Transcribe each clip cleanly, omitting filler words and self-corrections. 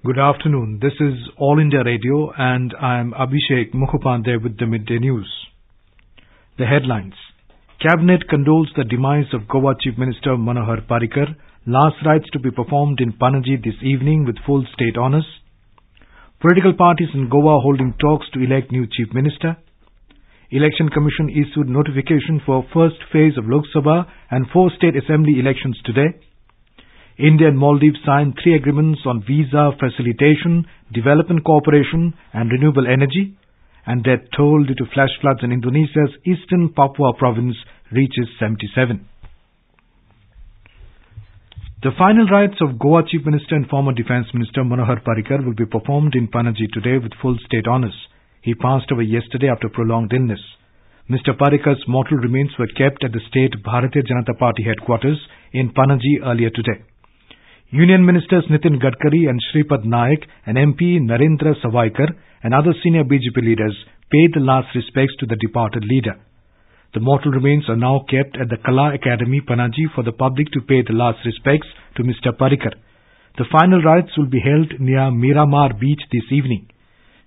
Good afternoon. This is All India Radio and I am Abhishek Mukhopadhyay with the Midday News. The headlines. Cabinet condoles the demise of Goa Chief Minister Manohar Parrikar. Last rites to be performed in Panaji this evening with full state honours. Political parties in Goa holding talks to elect new Chief Minister. Election Commission issued notification for first phase of Lok Sabha and 4 state assembly elections today. India and Maldives signed 3 agreements on visa facilitation, development cooperation and renewable energy. And death toll due to flash floods in Indonesia's eastern Papua province reaches 77. The final rites of Goa Chief Minister and former Defence Minister Manohar Parrikar will be performed in Panaji today with full state honours. He passed away yesterday after prolonged illness. Mr. Parrikar's mortal remains were kept at the state Bharatiya Janata Party headquarters in Panaji earlier today. Union Ministers Nitin Gadkari and Shripad Naik and MP Narendra Savaikar and other senior BJP leaders paid the last respects to the departed leader. The mortal remains are now kept at the Kala Academy, Panaji, for the public to pay the last respects to Mr. Parrikar. The final rites will be held near Miramar Beach this evening.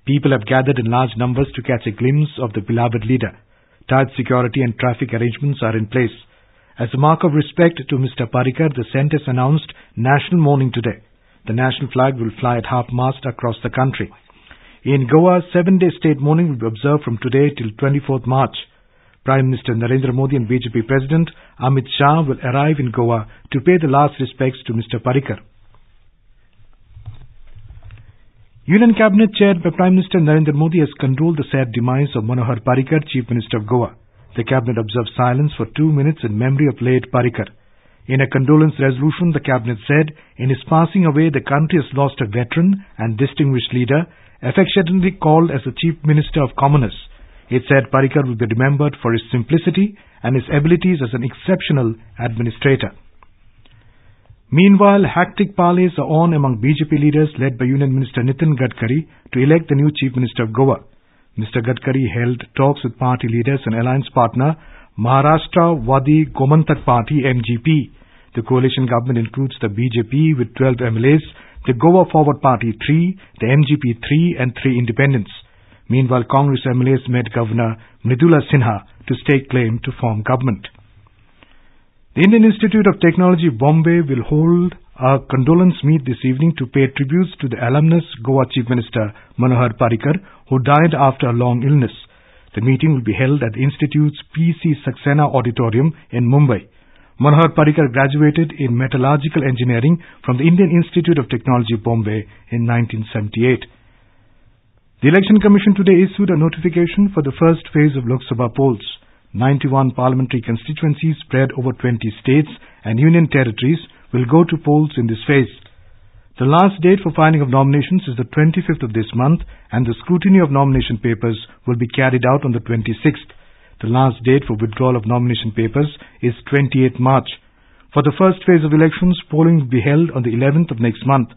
People have gathered in large numbers to catch a glimpse of the beloved leader. Tight security and traffic arrangements are in place. As a mark of respect to Mr. Parrikar, the centre has announced national mourning today. The national flag will fly at half-mast across the country. In Goa, 7-day state mourning will be observed from today till 24th March. Prime Minister Narendra Modi and BJP President Amit Shah will arrive in Goa to pay the last respects to Mr. Parrikar. Union Cabinet chaired by Prime Minister Narendra Modi has condoled the sad demise of Manohar Parrikar, Chief Minister of Goa. The Cabinet observed silence for 2 minutes in memory of late Parrikar. In a condolence resolution, the Cabinet said, in his passing away, the country has lost a veteran and distinguished leader, affectionately called as the Chief Minister of Commoners. It said Parrikar will be remembered for his simplicity and his abilities as an exceptional administrator. Meanwhile, hectic parleys are on among BJP leaders led by Union Minister Nitin Gadkari to elect the new Chief Minister of Goa. Mr. Gadkari held talks with party leaders and alliance partner Maharashtra Wadi Gomantak Party MGP. The coalition government includes the BJP with 12 MLAs, the Goa Forward Party 3, the MGP 3 and 3 independents. Meanwhile, Congress MLAs met Governor Mridula Sinha to stake claim to form government. The Indian Institute of Technology, Bombay, will hold a condolence meet this evening to pay tributes to the alumnus Goa Chief Minister Manohar Parrikar, who died after a long illness. The meeting will be held at the Institute's PC Saxena Auditorium in Mumbai. Manohar Parrikar graduated in Metallurgical Engineering from the Indian Institute of Technology, Bombay in 1978. The Election Commission today issued a notification for the first phase of Lok Sabha polls. 91 parliamentary constituencies spread over 20 states and union territories will go to polls in this phase. The last date for filing of nominations is the 25th of this month and the scrutiny of nomination papers will be carried out on the 26th. The last date for withdrawal of nomination papers is 28th March. For the first phase of elections, polling will be held on the 11th of next month.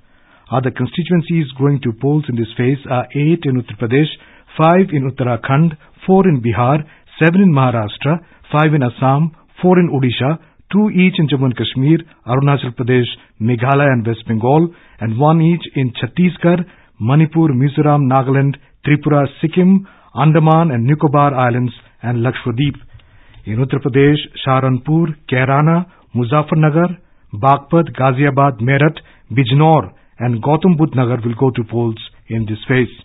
Other constituencies going to polls in this phase are 8 in Uttar Pradesh, 5 in Uttarakhand, 4 in Bihar, 7 in Maharashtra, 5 in Assam, 4 in Odisha, 2 each in Jammu and Kashmir, Arunachal Pradesh, Meghalaya and West Bengal, and 1 each in Chhattisgarh, Manipur, Mizoram, Nagaland, Tripura, Sikkim, Andaman and Nicobar Islands, and Lakshadweep. In Uttar Pradesh, Saharanpur, Kairana, Muzaffarnagar, Bagpat, Ghaziabad, Meerut, Bijnor, and Gautam Budh Nagar will go to polls in this phase.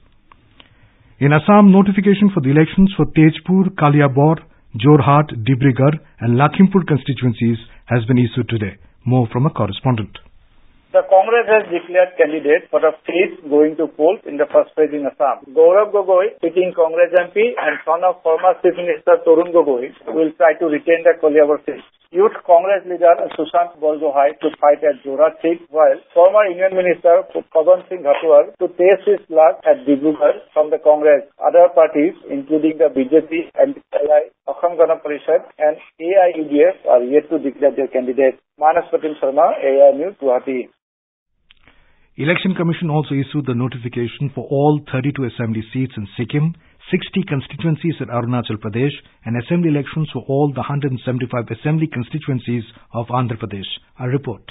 In Assam, notification for the elections for Tejpur, Kaliabor, Jorhat, Dibrugarh and Lakhimpur constituencies has been issued today. More from a correspondent. The Congress has declared candidates for the seats going to polls in the first phase in Assam. Gaurav Gogoi, sitting Congress MP and son of former Chief Minister Tarun Gogoi, will try to retain the Kaliabor seat. Youth Congress leader Sushant Borgohain to fight at Jorhat seat, while former Union Minister Pawan Singh Ghatwar to test his luck at Dibrugarh from the Congress. Other parties, including the BJP, MIDDAY, Assam Gana Parishad and AIUDF are yet to declare their candidates. Manas Patil Sharma, AI News, Guwahati. Election Commission also issued the notification for all 32 assembly seats in Sikkim, 60 constituencies in Arunachal Pradesh, and assembly elections for all the 175 assembly constituencies of Andhra Pradesh. A report.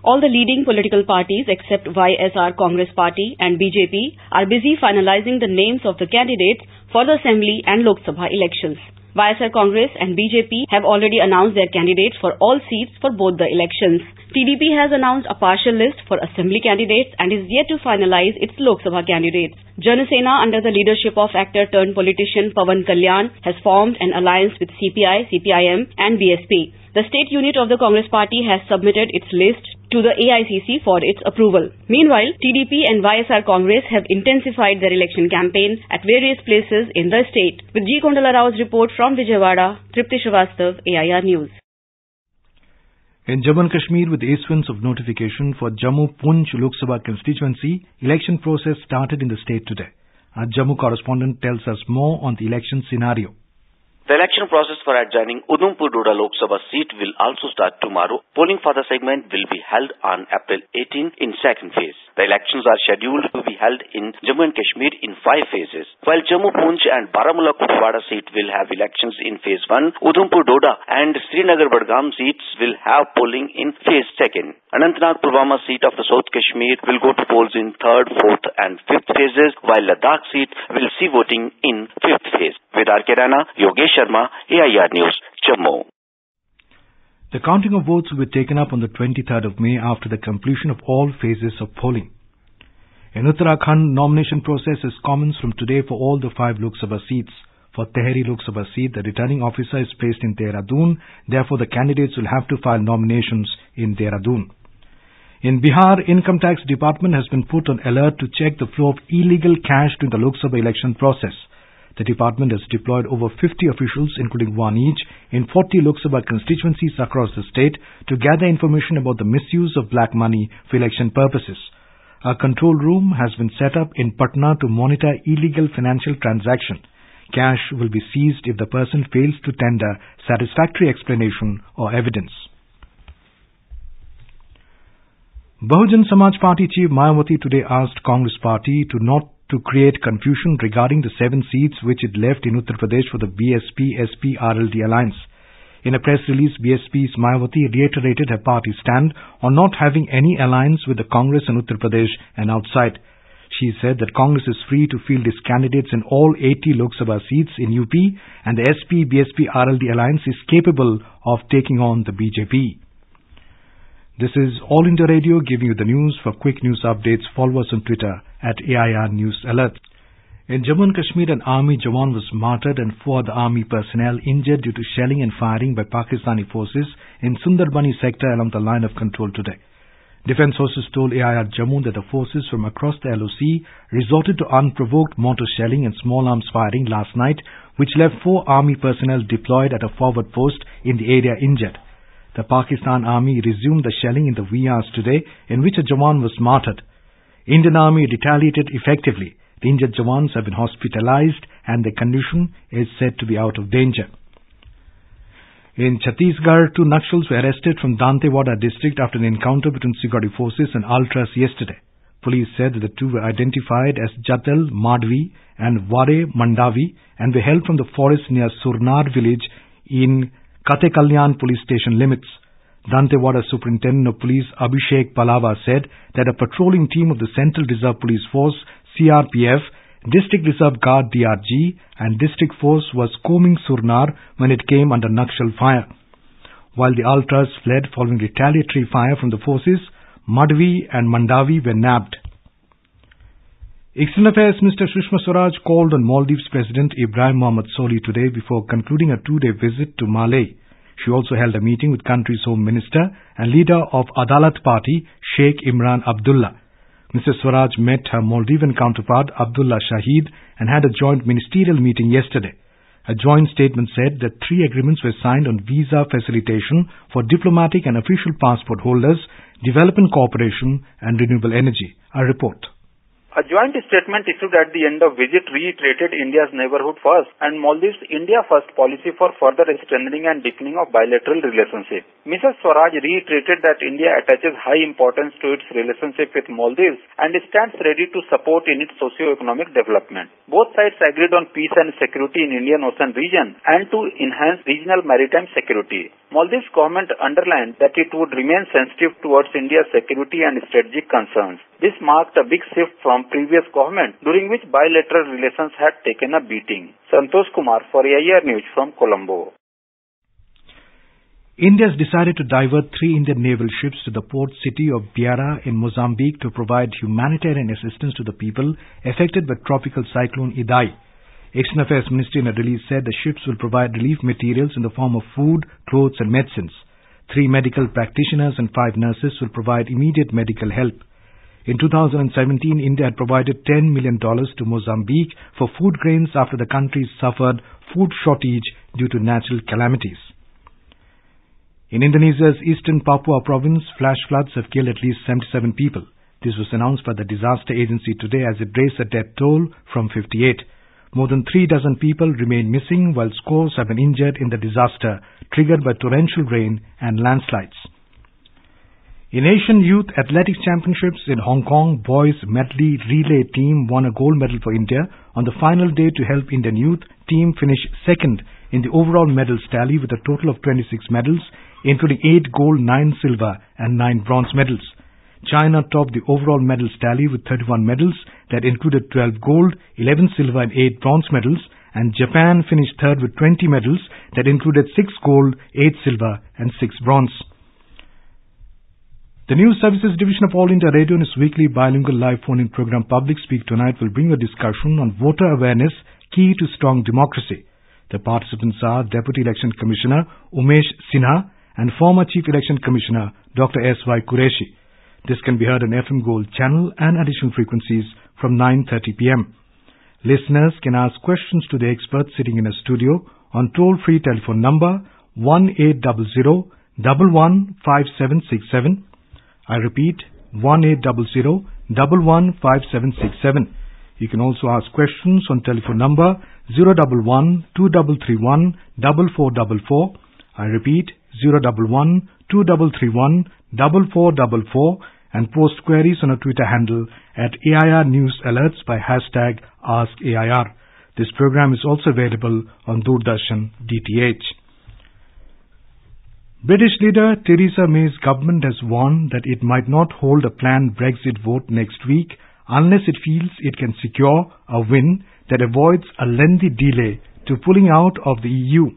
All the leading political parties except YSR Congress Party and BJP are busy finalizing the names of the candidates for the Assembly and Lok Sabha elections. YSR Congress and BJP have already announced their candidates for all seats for both the elections. TDP has announced a partial list for Assembly candidates and is yet to finalize its Lok Sabha candidates. Jana Sena, under the leadership of actor-turned-politician Pawan Kalyan, has formed an alliance with CPI, CPIM and BSP. The state unit of the Congress party has submitted its list to the AICC for its approval. Meanwhile, TDP and YSR Congress have intensified their election campaign at various places in the state. With G. Kondala Rao's report from Vijayawada, Tripti Srivastav, AIR News. In Jammu and Kashmir, with the issuance of notification for Jammu-Poonch Lok Sabha constituency, election process started in the state today. Our Jammu correspondent tells us more on the election scenario. The election process for adjoining Udhampur Doda Lok Sabha seat will also start tomorrow. Polling for the segment will be held on April 18 in second phase. The elections are scheduled to be held in Jammu and Kashmir in 5 phases. While Jammu, Poonch and Baramulla Kupwara seat will have elections in phase 1, Udhampur Doda and Srinagar Badgam seats will have polling in phase 2nd. Anantnag Pulwama seat of the South Kashmir will go to polls in 3rd, 4th and 5th phases, while Ladakh seat will see voting in 5th phase. With R. K. Rana, Yogesh Sharma, AIR News, Jammu. The counting of votes will be taken up on the 23rd of May after the completion of all phases of polling. In Uttarakhand, nomination process is commenced from today for all the 5 Lok Sabha seats. For Tehri Lok Sabha seat, the returning officer is placed in Dehradun. Therefore, the candidates will have to file nominations in Dehradun. In Bihar, Income Tax Department has been put on alert to check the flow of illegal cash during the Lok Sabha election process. The department has deployed over 50 officials, including 1 each, in 40 Lok Sabha constituencies across the state to gather information about the misuse of black money for election purposes. A control room has been set up in Patna to monitor illegal financial transaction. Cash will be seized if the person fails to tender satisfactory explanation or evidence. Bahujan Samaj Party Chief Mayawati today asked Congress Party not to create confusion regarding the 7 seats which it left in Uttar Pradesh for the BSP-SP-RLD alliance. In a press release, BSP's Mayawati reiterated her party stand on not having any alliance with the Congress in Uttar Pradesh and outside. She said that Congress is free to field its candidates in all 80 Lok Sabha seats in UP and the SP-BSP-RLD alliance is capable of taking on the BJP. This is All India Radio giving you the news. For quick news updates, follow us on Twitter at AIR News Alert. In Jammu and Kashmir, an army Jawan was martyred and 4 other army personnel injured due to shelling and firing by Pakistani forces in Sundarbani sector along the line of control today. Defence sources told AIR Jammu that the forces from across the LOC resorted to unprovoked mortar shelling and small arms firing last night, which left 4 army personnel deployed at a forward post in the area injured. The Pakistan Army resumed the shelling in the wee hours today, in which a Jawan was martyred. Indian Army retaliated effectively. The injured Jawans have been hospitalized and their condition is said to be out of danger. In Chhattisgarh, 2 Naxals were arrested from Dantewada district after an encounter between security forces and ultras yesterday. Police said that the 2 were identified as Jatal Madhvi and Vare Mandavi and were held from the forest near Surnar village in Katekalyan police station limits. Dantewada Superintendent of Police Abhishek Palava said that a patrolling team of the Central Reserve Police Force CRPF, District Reserve Guard DRG and District Force was combing Surnar when it came under Naxal fire. While the ultras fled following retaliatory fire from the forces, Madhvi and Mandavi were nabbed. External Affairs Minister Sushma Swaraj called on Maldives President Ibrahim Mohamed Soli today before concluding a 2-day visit to Malé. She also held a meeting with country's Home Minister and leader of Adalat Party, Sheikh Imran Abdullah. Mr. Swaraj met her Maldivian counterpart, Abdullah Shahid, and had a joint ministerial meeting yesterday. A joint statement said that 3 agreements were signed on visa facilitation for diplomatic and official passport holders, development cooperation, and renewable energy. A report. A joint statement issued at the end of visit reiterated India's neighborhood first and Maldives India first policy for further strengthening and deepening of bilateral relationship. Mrs. Swaraj reiterated that India attaches high importance to its relationship with Maldives and stands ready to support in its socio-economic development. Both sides agreed on peace and security in Indian Ocean region and to enhance regional maritime security. Maldives government underlined that it would remain sensitive towards India's security and strategic concerns. This marked a big shift from previous government, during which bilateral relations had taken a beating. Santosh Kumar for AIR News from Colombo. India has decided to divert 3 Indian naval ships to the port city of Beira in Mozambique to provide humanitarian assistance to the people affected by tropical cyclone Idai. External Affairs Ministry in a release said the ships will provide relief materials in the form of food, clothes and medicines. 3 medical practitioners and 5 nurses will provide immediate medical help. In 2017, India had provided $10 million to Mozambique for food grains after the country suffered food shortage due to natural calamities. In Indonesia's eastern Papua province, flash floods have killed at least 77 people. This was announced by the disaster agency today as it raised the death toll from 58. More than 3 dozen people remain missing while scores have been injured in the disaster triggered by torrential rain and landslides. In Asian Youth Athletics Championships in Hong Kong, boys medley relay team won a gold medal for India on the final day to help Indian youth team finish second in the overall medals tally with a total of 26 medals, including 8 gold, 9 silver and 9 bronze medals. China topped the overall medals tally with 31 medals that included 12 gold, 11 silver and 8 bronze medals, and Japan finished third with 20 medals that included 6 gold, 8 silver and 6 bronze. The News Services Division of All India Radio in its weekly bilingual live phone-in program Public Speak Tonight will bring a discussion on voter awareness, key to strong democracy. The participants are Deputy Election Commissioner Umesh Sinha and former Chief Election Commissioner Dr. S.Y. Qureshi. This can be heard on FM Gold channel and additional frequencies from 9:30 p.m. Listeners can ask questions to the experts sitting in a studio on toll-free telephone number 1-800-115767. I repeat, 1-800-115767. You can also ask questions on telephone number 011-2331-4444. I repeat, 011-2331-4444 and post queries on our Twitter handle at AIR News Alerts by hashtag AskAIR. This program is also available on Doordarshan DTH. British leader Theresa May's government has warned that it might not hold a planned Brexit vote next week unless it feels it can secure a win that avoids a lengthy delay to pulling out of the EU.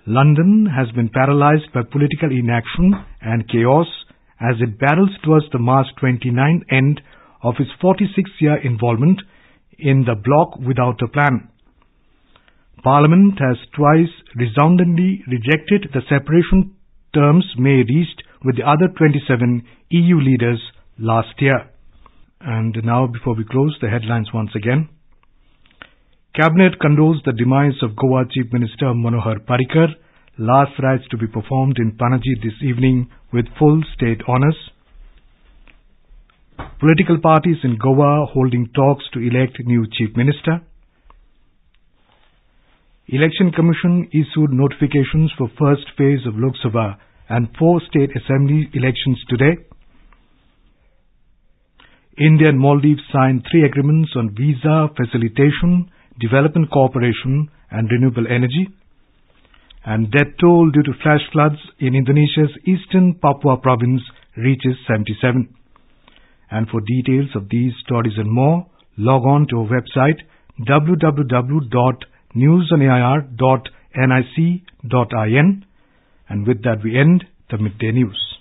London has been paralysed by political inaction and chaos as it barrels towards the March 29 end of its 46-year involvement in the bloc without a plan. Parliament has twice resoundingly rejected the separation terms May reached with the other 27 EU leaders last year. And now, before we close, the headlines once again. Cabinet condoles the demise of Goa Chief Minister Manohar Parrikar. Last rites to be performed in Panaji this evening with full state honours. Political parties in Goa holding talks to elect new Chief Minister. Election Commission issued notifications for first phase of Lok Sabha and 4 state assembly elections today. India and Maldives signed 3 agreements on visa facilitation, development cooperation and renewable energy. And death toll due to flash floods in Indonesia's eastern Papua province reaches 77. And for details of these stories and more, log on to our website www.newsonair.nic.in. And with that we end the Midday News.